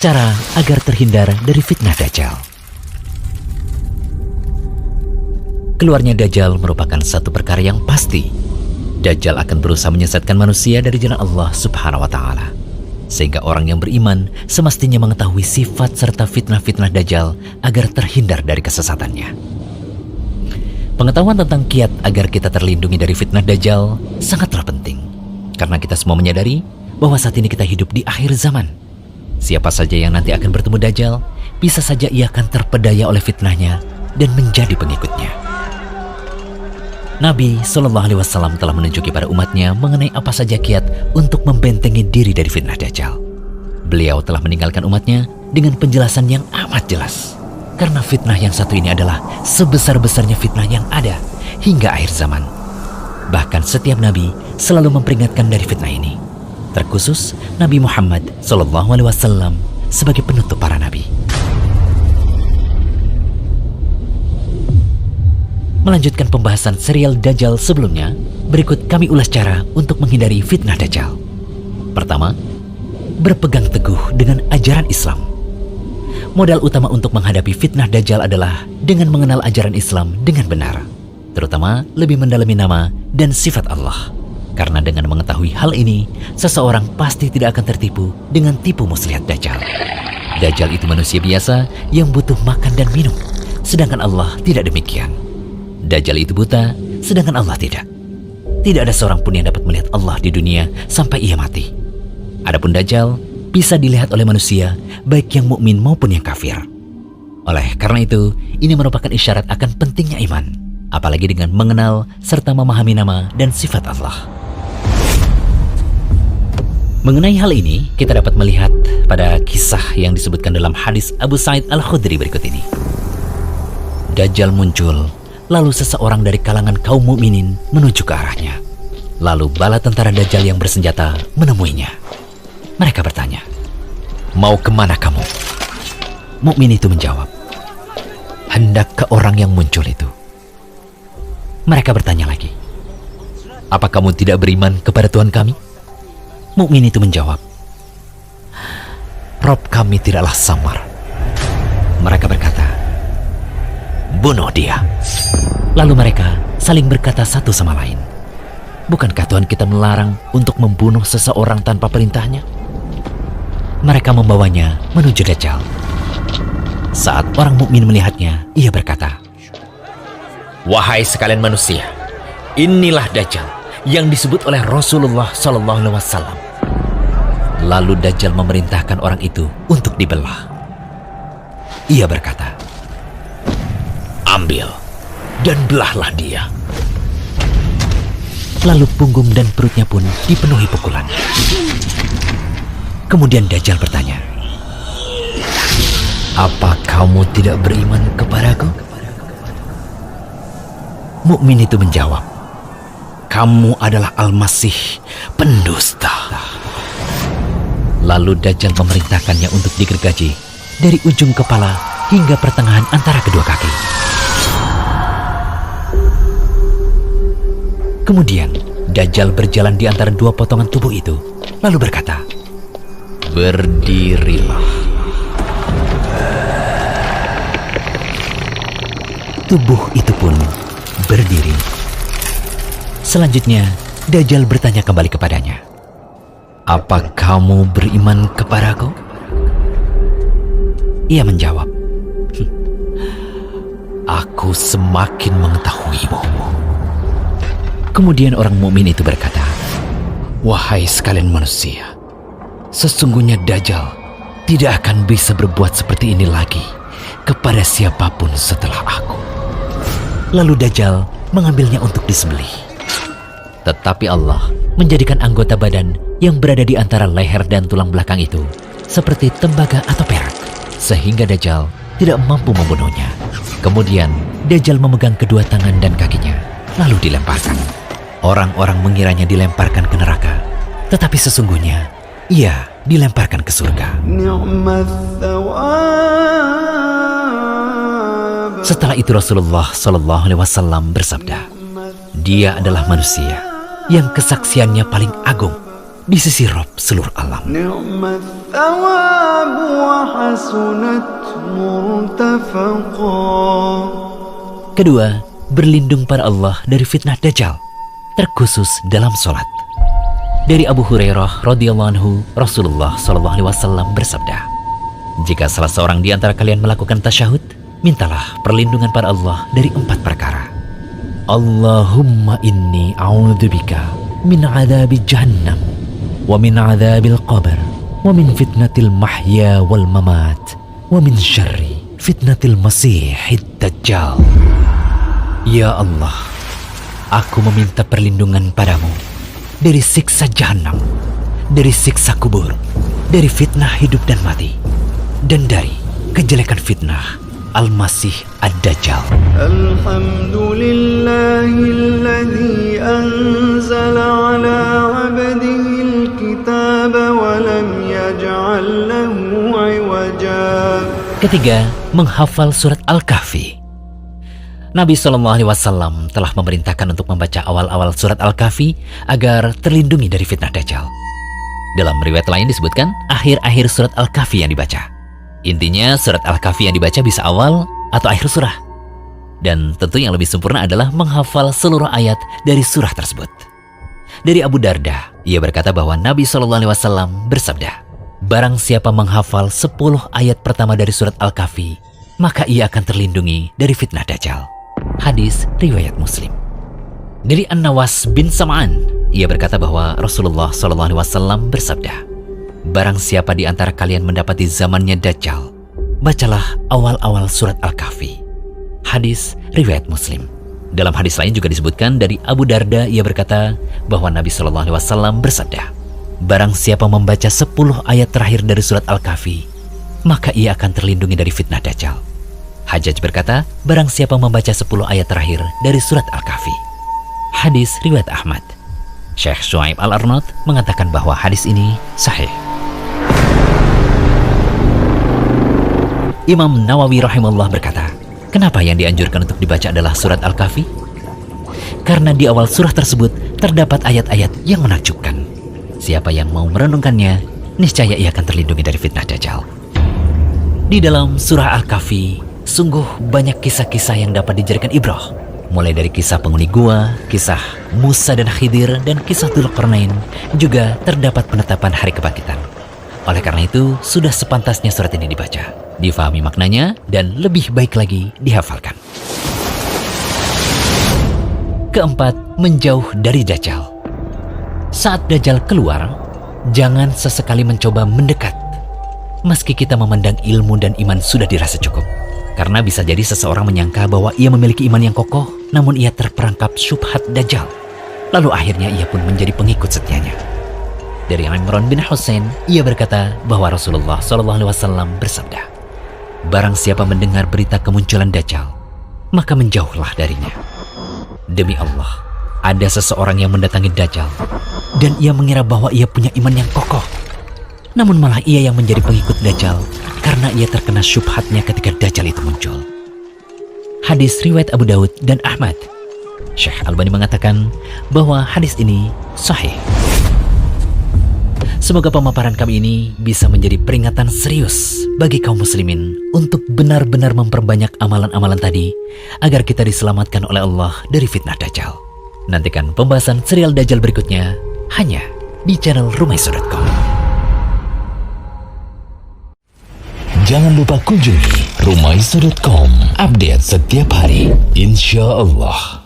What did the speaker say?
Cara agar terhindar dari fitnah Dajjal. Keluarnya Dajjal merupakan satu perkara yang pasti. Dajjal akan berusaha menyesatkan manusia dari jalan Allah Subhanahu wa Ta'ala, sehingga orang yang beriman semestinya mengetahui sifat serta fitnah-fitnah Dajjal agar terhindar dari kesesatannya. Pengetahuan tentang kiat agar kita terlindungi dari fitnah Dajjal sangatlah penting, karena kita semua menyadari bahwa saat ini kita hidup di akhir zaman. Siapa saja yang nanti akan bertemu Dajjal, bisa saja ia akan terpedaya oleh fitnahnya dan menjadi pengikutnya. Nabi SAW telah menunjuki pada umatnya mengenai apa saja kiat untuk membentengi diri dari fitnah Dajjal. Beliau telah meninggalkan umatnya dengan penjelasan yang amat jelas. Karena fitnah yang satu ini adalah sebesar-besarnya fitnah yang ada hingga akhir zaman. Bahkan setiap Nabi selalu memperingatkan dari fitnah ini. Terkhusus Nabi Muhammad SAW sebagai penutup para nabi. Melanjutkan pembahasan serial Dajjal sebelumnya, berikut kami ulas cara untuk menghindari fitnah Dajjal. Pertama, berpegang teguh dengan ajaran Islam. Modal utama untuk menghadapi fitnah Dajjal adalah dengan mengenal ajaran Islam dengan benar, terutama lebih mendalami nama dan sifat Allah. Karena dengan mengetahui hal ini, seseorang pasti tidak akan tertipu dengan tipu muslihat Dajjal. Dajjal itu manusia biasa yang butuh makan dan minum, sedangkan Allah tidak demikian. Dajjal itu buta, sedangkan Allah tidak. Tidak ada seorang pun yang dapat melihat Allah di dunia sampai ia mati. Adapun Dajjal bisa dilihat oleh manusia, baik yang mukmin maupun yang kafir. Oleh karena itu, ini merupakan isyarat akan pentingnya iman, apalagi dengan mengenal serta memahami nama dan sifat Allah. Mengenai hal ini, kita dapat melihat pada kisah yang disebutkan dalam hadis Abu Sa'id Al-Khudri berikut ini. Dajjal muncul, lalu seseorang dari kalangan kaum mukminin menuju ke arahnya. Lalu bala tentara Dajjal yang bersenjata menemuinya. Mereka bertanya, "Mau kemana kamu?" Mukmin itu menjawab, "Hendak ke orang yang muncul itu." Mereka bertanya lagi, "Apa kamu tidak beriman kepada Tuhan kami?" Mukmin itu menjawab, "Rob kami tidaklah samar." Mereka berkata, "Bunuh dia." Lalu mereka saling berkata satu sama lain, "Bukankah Tuhan kita melarang untuk membunuh seseorang tanpa perintahnya?" Mereka membawanya menuju Dajjal. Saat orang mukmin melihatnya, ia berkata, "Wahai sekalian manusia, inilah Dajjal yang disebut oleh Rasulullah SAW. Lalu Dajjal memerintahkan orang itu untuk dibelah. Ia berkata, "Ambil dan belahlah dia." Lalu punggung dan perutnya pun dipenuhi pukulan. Kemudian Dajjal bertanya, "Apa kamu tidak beriman kepadaku?" Mukmin itu menjawab, "Kamu adalah Al-Masih, pendusta." Lalu Dajjal memerintahkannya untuk digergaji dari ujung kepala hingga pertengahan antara kedua kaki. Kemudian Dajjal berjalan di antara dua potongan tubuh itu, lalu berkata, "Berdirilah." Tubuh itu pun berdiri. Selanjutnya, Dajjal bertanya kembali kepadanya, "Apa kamu beriman kepadaku?" Ia menjawab, "Aku semakin mengetahuimu." Kemudian orang mukmin itu berkata, "Wahai sekalian manusia, sesungguhnya Dajjal tidak akan bisa berbuat seperti ini lagi kepada siapapun setelah aku." Lalu Dajjal mengambilnya untuk disembelih. Tetapi Allah menjadikan anggota badan yang berada di antara leher dan tulang belakang itu seperti tembaga atau perak, sehingga Dajjal tidak mampu membunuhnya. Kemudian Dajjal memegang kedua tangan dan kakinya, lalu dilemparkan. Orang-orang mengiranya dilemparkan ke neraka, tetapi sesungguhnya ia dilemparkan ke surga. Setelah itu Rasulullah SAW bersabda, "Dia adalah manusia yang kesaksiannya paling agung di sisi Rabb seluruh alam." وحسنت مرتفقا. Kedua, berlindung pada Allah dari fitnah Dajjal, terkhusus dalam sholat. Dari Abu Hurairah radhiyallahu anhu, Rasulullah SAW bersabda, jika salah seorang di antara kalian melakukan tasyahud, mintalah perlindungan pada Allah dari 4 perkara. Allahumma inni a'udzubika min adzabi jahannam wa min adzabil qabr wa min fitnatil mahya wal mamat wa min syarri fitnatil masihid dajjal. Ya Allah, aku meminta perlindungan padamu dari siksa jahanam, dari siksa kubur, dari fitnah hidup dan mati, dan dari kejelekan fitnah Al-Masih Ad-Dajjal. Alhamdulillahilladzi anzala ala abdihil kitab wa lam yaj'al lahu 'iwaja. Ketiga, menghafal surat Al-Kahfi. Nabi SAW telah memerintahkan untuk membaca awal-awal surat Al-Kahfi agar terlindungi dari fitnah Dajjal. Dalam riwayat lain disebutkan akhir-akhir surat Al-Kahfi yang dibaca. Intinya surat Al-Kahfi yang dibaca bisa awal atau akhir surah. Dan tentu yang lebih sempurna adalah menghafal seluruh ayat dari surah tersebut. Dari Abu Darda, ia berkata bahwa Nabi SAW bersabda, barang siapa menghafal 10 ayat pertama dari surat Al-Kahfi, maka ia akan terlindungi dari fitnah Dajjal. Hadis riwayat Muslim. Dari An-Nawas bin Sam'an, ia berkata bahwa Rasulullah SAW bersabda, barang siapa di antara kalian mendapati zamannya Dajjal, bacalah awal-awal surat Al-Kahfi. Hadis riwayat Muslim. Dalam hadis lain juga disebutkan dari Abu Darda, ia berkata bahwa Nabi SAW bersabda, barang siapa membaca 10 ayat terakhir dari surat Al-Kahfi, maka ia akan terlindungi dari fitnah Dajjal. Hajjaj berkata, barang siapa membaca 10 ayat terakhir dari surat Al-Kahfi. Hadis riwayat Ahmad. Syekh Shu'aib Al-Arnaud mengatakan bahwa hadis ini sahih. Imam Nawawi rahimahullah berkata, kenapa yang dianjurkan untuk dibaca adalah surat Al-Kahfi? Karena di awal surah tersebut terdapat ayat-ayat yang menakjubkan. Siapa yang mau merenungkannya, niscaya ia akan terlindungi dari fitnah Dajjal. Di dalam surah Al-Kahfi, sungguh banyak kisah-kisah yang dapat dijadikan ibrah. Mulai dari kisah penghuni gua, kisah Musa dan Khidir, dan kisah Dzulqarnain, juga terdapat penetapan hari kebangkitan. Oleh karena itu, sudah sepantasnya surat ini dibaca, difahami maknanya, dan lebih baik lagi dihafalkan. Keempat, menjauh dari Dajjal. Saat Dajjal keluar, jangan sesekali mencoba mendekat. Meski kita memandang ilmu dan iman sudah dirasa cukup. Karena bisa jadi seseorang menyangka bahwa ia memiliki iman yang kokoh, namun ia terperangkap syubhat Dajjal. Lalu akhirnya ia pun menjadi pengikut setianya. Dari Imran bin Husain, ia berkata bahwa Rasulullah SAW bersabda, barang siapa mendengar berita kemunculan Dajjal, maka menjauhlah darinya. Demi Allah, ada seseorang yang mendatangi Dajjal, dan ia mengira bahwa ia punya iman yang kokoh. Namun malah ia yang menjadi pengikut Dajjal, karena ia terkena syubhatnya ketika Dajjal itu muncul. Hadis riwayat Abu Daud dan Ahmad. Syekh Albani mengatakan bahwa hadis ini sahih. Semoga pemaparan kami ini bisa menjadi peringatan serius bagi kaum muslimin untuk benar-benar memperbanyak amalan-amalan tadi agar kita diselamatkan oleh Allah dari fitnah Dajjal. Nantikan pembahasan serial Dajjal berikutnya hanya di channel Rumaiso.com. Jangan lupa kunjungi Rumaiso.com, update setiap hari, insya Allah.